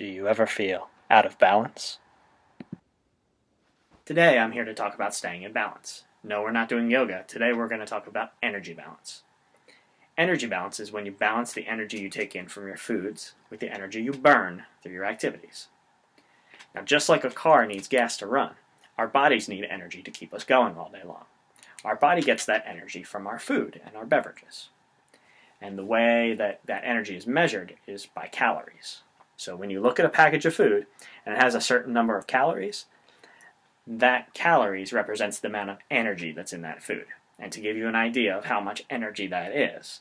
Do you ever feel out of balance? Today I'm here to talk about staying in balance. No, we're not doing yoga. Today we're going to talk about energy balance. Energy balance is when you balance the energy you take in from your foods with the energy you burn through your activities. Now, just like a car needs gas to run, our bodies need energy to keep us going all day long. Our body gets that energy from our food and our beverages. And the way that energy is measured is by calories. So when you look at a package of food and it has a certain number of calories, that calories represents the amount of energy that's in that food. And to give you an idea of how much energy that is,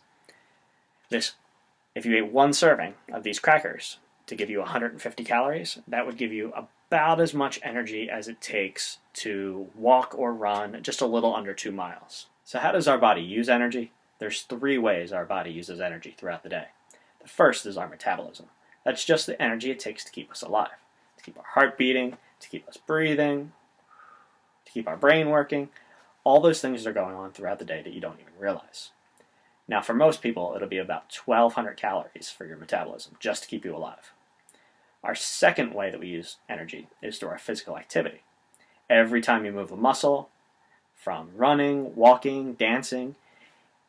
if you ate one serving of these crackers to give you 150 calories, that would give you about as much energy as it takes to walk or run just a little under 2 miles. So how does our body use energy? There's 3 ways our body uses energy throughout the day. The first is our metabolism. That's just the energy it takes to keep us alive, to keep our heart beating, to keep us breathing, to keep our brain working. All those things are going on throughout the day that you don't even realize. Now, for most people, it'll be about 1,200 calories for your metabolism, just to keep you alive. Our second way that we use energy is through our physical activity. Every time you move a muscle, from running, walking, dancing,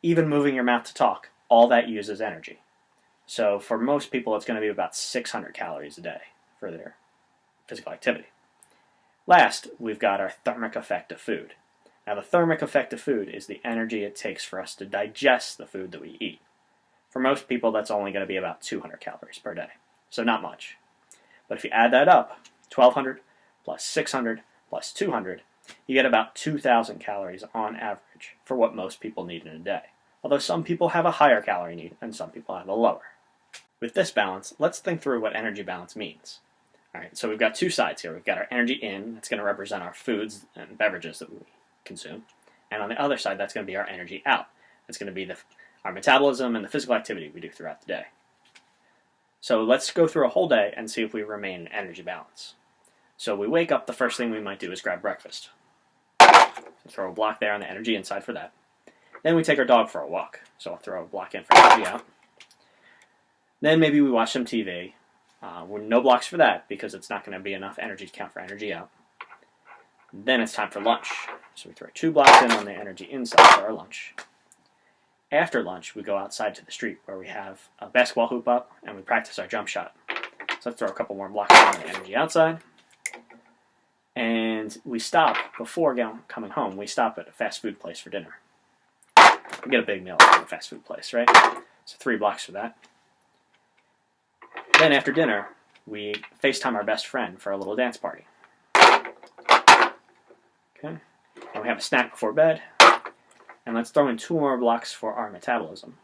even moving your mouth to talk, all that uses energy. So for most people, it's going to be about 600 calories a day for their physical activity. Last, we've got our thermic effect of food. Now, the thermic effect of food is the energy it takes for us to digest the food that we eat. For most people, that's only going to be about 200 calories per day, so not much. But if you add that up, 1,200 plus 600 plus 200, you get about 2,000 calories on average for what most people need in a day. Although some people have a higher calorie need and some people have a lower. With this balance, let's think through what energy balance means. Alright, so we've got 2 sides here. We've got our energy in, that's going to represent our foods and beverages that we consume. And on the other side, that's going to be our energy out. That's going to be our metabolism and the physical activity we do throughout the day. So let's go through a whole day and see if we remain in energy balance. So we wake up, the first thing we might do is grab breakfast. So throw a block there on the energy inside for that. Then we take our dog for a walk. So I'll throw a block in for energy out. Then maybe we watch some TV. No blocks for that because it's not going to be enough energy to count for energy out. Then it's time for lunch. So we throw 2 blocks in on the energy inside for our lunch. After lunch, we go outside to the street where we have a basketball hoop up and we practice our jump shot. So let's throw a couple more blocks in on the energy outside. And we stop, before coming home, we stop at a fast food place for dinner. We get a big meal at a fast food place, right? So 3 blocks for that. Then after dinner, we FaceTime our best friend for a little dance party. Okay. And we have a snack before bed. And let's throw in 2 more blocks for our metabolism.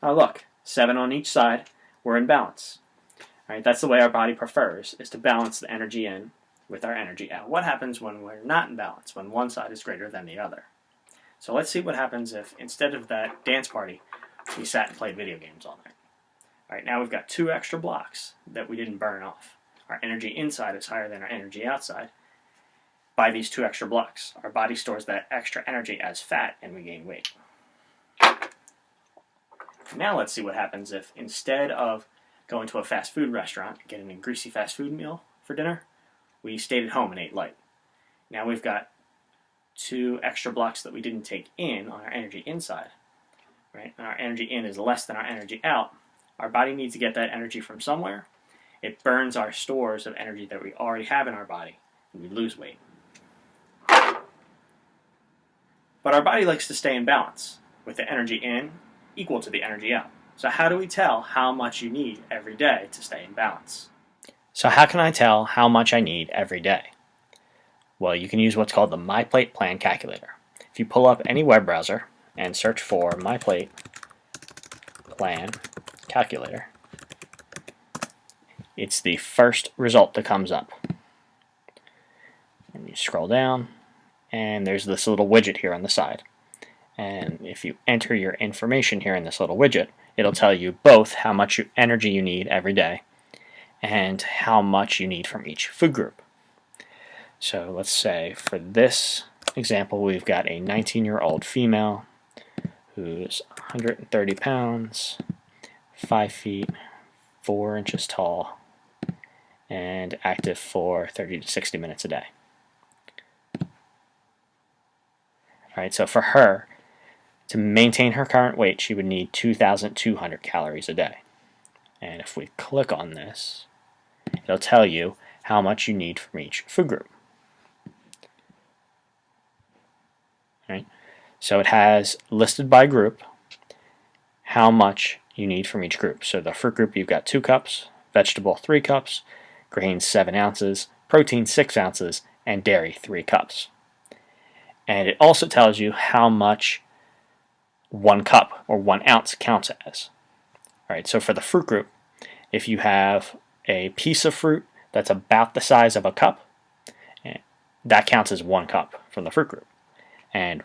Oh, look, 7 on each side. We're in balance. All right, that's the way our body prefers, is to balance the energy in with our energy out. What happens when we're not in balance, when one side is greater than the other? So let's see what happens if, instead of that dance party, we sat and played video games all night. All right, now we've got 2 extra blocks that we didn't burn off. Our energy inside is higher than our energy outside. By these 2 extra blocks, our body stores that extra energy as fat and we gain weight. Now let's see what happens if, instead of going to a fast food restaurant, getting a greasy fast food meal for dinner, we stayed at home and ate light. Now we've got 2 extra blocks that we didn't take in on our energy inside. Right? And our energy in is less than our energy out. Our body needs to get that energy from somewhere. It burns our stores of energy that we already have in our body, and we lose weight. But our body likes to stay in balance, with the energy in equal to the energy out. So how do we tell how much you need every day to stay in balance? So how can I tell how much I need every day? Well, you can use what's called the MyPlate Plan Calculator. If you pull up any web browser and search for MyPlate Plan Calculator, it's the first result that comes up. And you scroll down, and there's this little widget here on the side. And if you enter your information here in this little widget, it'll tell you both how much energy you need every day and how much you need from each food group. So let's say for this example, we've got a 19-year-old female who's 130 pounds, 5 feet, 4 inches tall and active for 30 to 60 minutes a day. Alright, so for her, to maintain her current weight, she would need 2,200 calories a day. And if we click on this, it'll tell you how much you need from each food group. Right? So it has listed by group how much you need from each group. So the fruit group, you've got 2 cups, vegetable 3 cups, grains 7 ounces, protein 6 ounces, and dairy 3 cups. And it also tells you how much 1 cup or 1 ounce counts as. Alright, so for the fruit group, if you have a piece of fruit that's about the size of a cup, that counts as 1 cup from the fruit group. And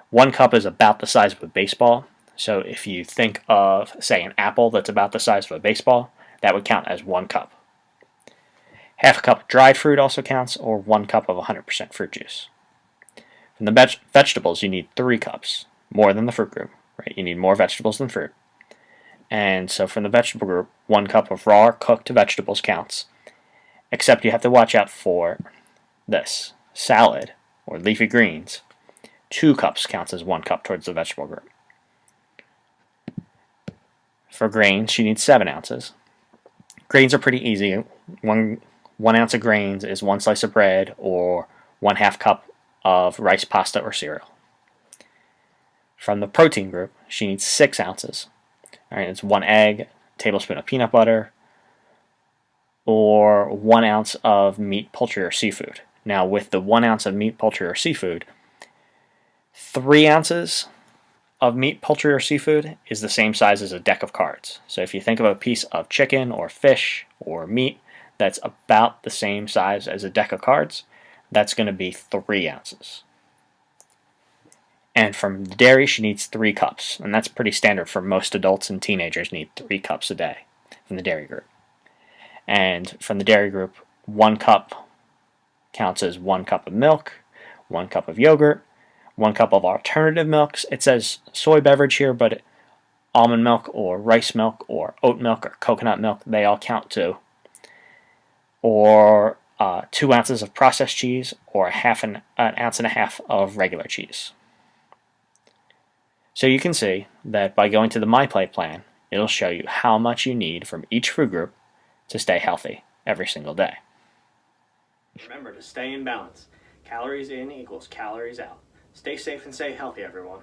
1 cup is about the size of a baseball. So if you think of, say, an apple that's about the size of a baseball, that would count as 1 cup. Half a cup of dried fruit also counts, or 1 cup of 100% fruit juice. From the vegetables, you need 3 cups, more than the fruit group. Right? You need more vegetables than fruit. And so from the vegetable group, 1 cup of raw or cooked vegetables counts, except you have to watch out for this. Salad, or leafy greens, 2 cups counts as 1 cup towards the vegetable group. For grains, she needs 7 ounces. Grains are pretty easy. One ounce of grains is 1 slice of bread or 1/2 cup of rice, pasta, or cereal. From the protein group, she needs 6 ounces. All right, it's 1 egg, tablespoon of peanut butter, or 1 ounce of meat, poultry, or seafood. Now, with the 1 ounce of meat, poultry, or seafood, 3 ounces of meat, poultry, or seafood is the same size as a deck of cards. So if you think of a piece of chicken or fish or meat that's about the same size as a deck of cards, that's going to be 3 ounces. And from dairy, she needs 3 cups, and that's pretty standard for most adults, and teenagers need 3 cups a day from the dairy group. And from the dairy group, 1 cup counts as 1 cup of milk, 1 cup of yogurt, 1 cup of alternative milks. It says soy beverage here, but almond milk or rice milk or oat milk or coconut milk, they all count too. Or 2 ounces of processed cheese, or an ounce and a half of regular cheese. So you can see that by going to the My Plate plan, it'll show you how much you need from each food group to stay healthy every single day. Remember to stay in balance. Calories in equals calories out. Stay safe and stay healthy, everyone.